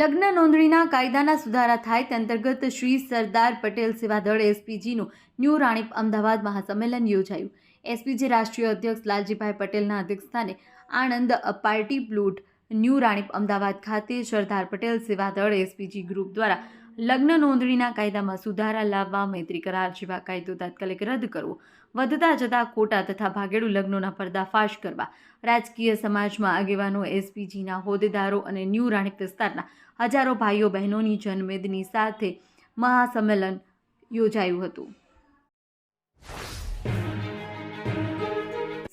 લગ્ન નોંધણીના કાયદાના સુધારા થાય તે અંતર્ગત શ્રી સરદાર પટેલ સેવાદળ એસપીજીનું ન્યૂ રાણીપ અમદાવાદ મહાસંમેલન યોજાયું. એસપીજી રાષ્ટ્રીય અધ્યક્ષ લાલજીભાઈ પટેલના અધ્યક્ષસ્થાને Anand party plot new Ranip Ahmedabad ખાતે સરદાર પટેલ સેવાદળ એસપીજી ગ્રુપ દ્વારા લગ્ન નોંધણીના કાયદામાં સુધારા લાવવા, મૈત્રી કરાર જેવા કાયદો તાત્કાલિક રદ કરવો, વધતા જતા ખોટા તથા ભાગેડુ લગ્નોના પર્દાફાશ કરવા, રાજકીય સમાજમાં આગેવાનો, એસપીજીના હોદ્દેદારો અને ન્યૂ રાણીપ વિસ્તારના હજારો ભાઈઓ બહેનોની જનમેદની સાથે મહાસંમેલન યોજાયું હતું.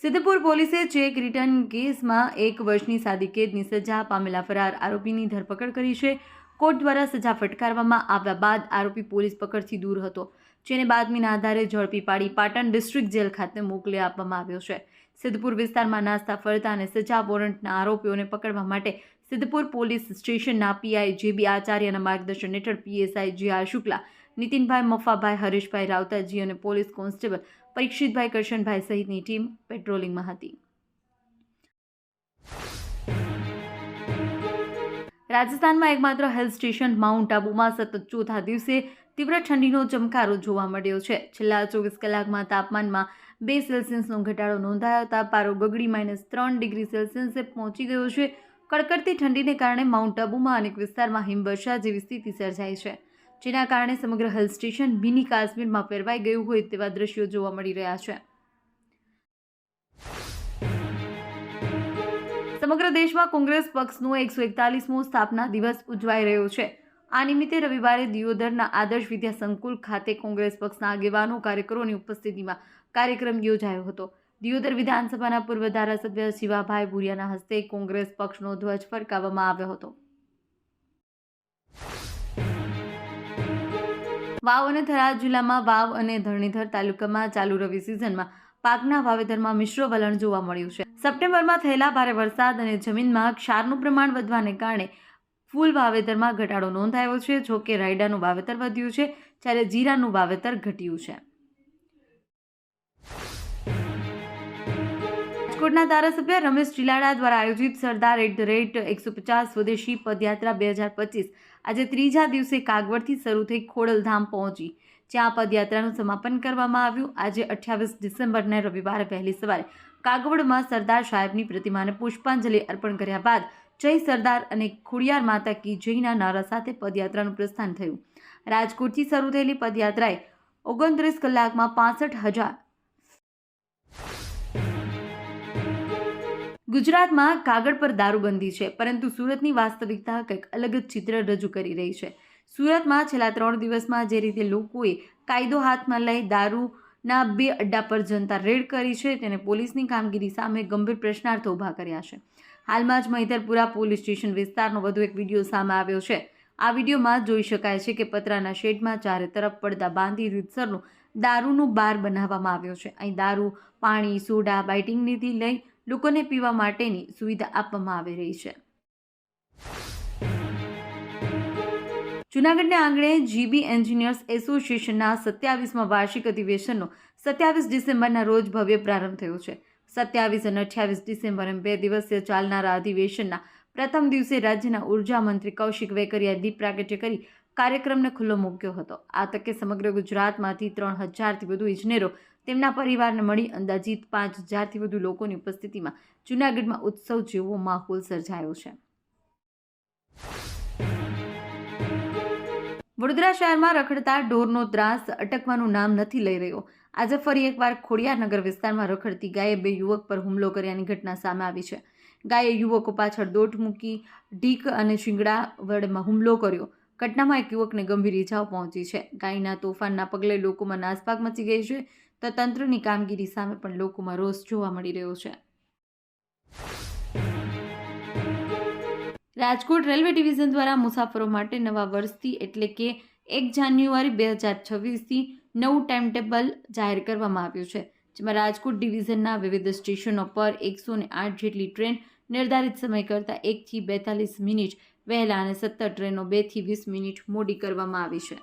સિદ્ધપુર પોલીસે ચેક રિટર્ન કેસમાં 1 વર્ષની સાદી કેદની સજા પામેલા ફરાર આરોપીની ધરપકડ કરી છે. કોર્ટ દ્વારા સજા ફટકારવામાં આવ્યા બાદ આરોપી પોલીસ પકડથી દૂર હતો, જેને બાતમીના આધારે ઝડપી પાડી પાટણ ડિસ્ટ્રિક્ટ જેલ ખાતે મોકલી આપવામાં આવ્યો છે. સિદ્ધપુર વિસ્તારમાં નાસ્તા ફરતા અને સજા વોરંટના આરોપીઓને પકડવા માટે સિદ્ધપુર પોલીસ સ્ટેશનના પીઆઈ જેબી આચાર્યના માર્ગદર્શન હેઠળ પીએસઆઈ જે.આર. શુક્લા, નીતિનભાઈ મફાભાઈ, હરેશભાઈ રાવતાજી અને પોલીસ કોન્સ્ટેબલ પરીક્ષિતભાઈ કરશનભાઈ સહિતની ટીમ પેટ્રોલિંગમાં હતી. રાજસ્થાનમાં એકમાત્ર હિલ સ્ટેશન માઉન્ટ આબુમાં સતત ચોથા દિવસે તીવ્ર ઠંડીનો ચમકારો જોવા મળ્યો છે. છેલ્લા 24 કલાકમાં તાપમાનમાં 2 સેલ્સિયસનો ઘટાડો નોંધાયો હતા. પારો ગગડી -3 ડિગ્રી સેલ્સિયસે પહોંચી ગયો છે. કડકડતી ઠંડીને કારણે માઉન્ટ આબુમાં અનેક વિસ્તારમાં હિમવર્ષા જેવી સ્થિતિ સર્જાઈ છે, જેના કારણે સમગ્ર હિલ સ્ટેશન મિની કાશ્મીરમાં ફેરવાઈ ગયું હોય તેવા દ્રશ્યો જોવા મળી રહ્યા છે. સમગ્ર દેશમાં કોંગ્રેસ પક્ષનો 141મો સ્થાપના દિવસ ઉજવાઈ રહ્યો છે. આ નિમિત્તે રવિવારે દિયોદરના આદર્શ વિદ્યા સંકુલ ખાતે કોંગ્રેસ પક્ષના આગેવાનો, કાર્યકરોની ઉપસ્થિતિમાં કાર્યક્રમ યોજાયો હતો. દિયોદર વિધાનસભાના પૂર્વ ધારાસભ્ય શિવાભાઈ ભુરિયાના હસ્તે કોંગ્રેસ પક્ષનો ધ્વજ ફરકાવવામાં આવ્યો હતો. વાવ અને થરાદ જિલ્લામાં વાવ અને ધરણીધર તાલુકામાં ચાલુ રવિ સિઝનમાં પાકના વાવેતરમાં મિશ્ર વલણ જોવા મળ્યું છે. સપ્ટેમ્બરમાં થયેલા ભારે વરસાદ અને જમીનમાં ક્ષારનું પ્રમાણ વધવાને કારણે ફૂલ વાવેતરમાં ઘટાડો નોંધાયો છે. જો કે રાયડાનું વાવેતર વધ્યું છે, જ્યારે જીરાનું વાવેતર ઘટ્યું છે. રાજકોટના ધારાસભ્ય રમેશ ચિલાડા દ્વારા આયોજિત સરદાર @150 સ્વદેશી પદયાત્રા 2025 આજે ત્રીજા દિવસે કાગવડથી શરૂ થઈ ખોડલધામ પહોંચી, જ્યાં પદયાત્રાનું સમાપન કરવામાં આવ્યું. આજે 28 ડિસેમ્બરને રવિવારે વહેલી સવારે કાગવડમાં સરદાર સાહેબની પ્રતિમાને પુષ્પાંજલિ અર્પણ કર્યા બાદ જય સરદાર અને ખોડિયાર માતા કી જયના નારા સાથે પદયાત્રાનું પ્રસ્થાન થયું. રાજકોટથી શરૂ થયેલી પદયાત્રાએ 29 કલાકમાં 65,000. ગુજરાતમાં કાગળ પર દારૂબંધી છે, પરંતુ સુરતની વાસ્તવિકતા કંઈક અલગ જ ચિત્ર રજૂ કરી રહી છે. સુરતમાં છેલ્લા 3 દિવસમાં જે રીતે લોકોએ કાયદો હાથમાં લઈ દારૂના 2 અડ્ડા પર જનતા રેડ કરી છે, તેને પોલીસની કામગીરી સામે ગંભીર પ્રશ્નાર્થો ઊભા કર્યા છે. હાલમાં જ મહિધરપુરા પોલીસ સ્ટેશન વિસ્તારનો વધુ એક વિડીયો સામે આવ્યો છે. આ વિડીયોમાં જોઈ શકાય છે કે પતરાના શેડમાં ચારે તરફ પડદા બાંધી રીતસરનું દારૂનું બાર બનાવવામાં આવ્યો છે. અહીં દારૂ, પાણી, સોડા, બાઇટિંગથી લઈ લોકોને પીવા માટેની સુવિધા આપવામાં આવી રહી છે. જૂનાગઢના આંગણે જીબી એન્જિનિયર્સ એસોસિએશનના 27મા વાર્ષિક અધિવેશનનો 27 ડિસેમ્બરના રોજ ભવ્ય પ્રારંભ થયો છે. 27 અને 28 ડિસેમ્બર એમ 2 દિવસીય ચાલનારા અધિવેશનના પ્રથમ દિવસે રાજ્યના ઉર્જા મંત્રી કૌશિક વેકરિયાએ દીપ પ્રાગટ્ય કરી કાર્યક્રમને ખુલ્લો મૂક્યો હતો. આ તકે સમગ્ર ગુજરાતમાંથી 3000થી વધુ ઇજનેરો તેમના પરિવારને મળી અંદાજિત 5000થી વધુ લોકોની ઉપસ્થિતિમાં જૂનાગઢમાં ઉત્સવ જેવો માહોલ સર્જાયો છે. વડોદરા શહેરમાં રખડતા ઢોરનો ત્રાસ અટકવાનું નામ નથી લઈ રહ્યો. આજે ફરી એકવાર ખોડિયારનગર વિસ્તારમાં રખડતી ગાયે 2 યુવક પર હુમલો કર્યાની ઘટના સામે આવી છે. ગાયે યુવકો પાછળ દોટ મૂકી ઢીક અને શિંગડા વડે હુમલો કર્યો. ઘટનામાં એક યુવકને ગંભીર ઇજાઓ પહોંચી છે. ગાયના તોફાનના પગલે લોકોમાં નાસભાગ મચી ગઈ છે, તો તંત્રની કામગીરી સામે પણ લોકોમાં રોષ જોવા મળી રહ્યો છે. રાજકોટ રેલવે ડિવિઝન દ્વારા મુસાફરો માટે નવા વર્ષથી એટલે કે 1 જાન્યુઆરી 2026થી નવું ટાઈમ ટેબલ જાહેર કરવામાં આવ્યું છે, જેમાં રાજકોટ ડિવિઝનના વિવિધ સ્ટેશનો પર 108 જેટલી ટ્રેન નિર્ધારિત સમય કરતાં 1 થી 42 મિનિટ વહેલા અને 17 ટ્રેનો 2 થી 20 મિનિટ મોડી કરવામાં આવી છે.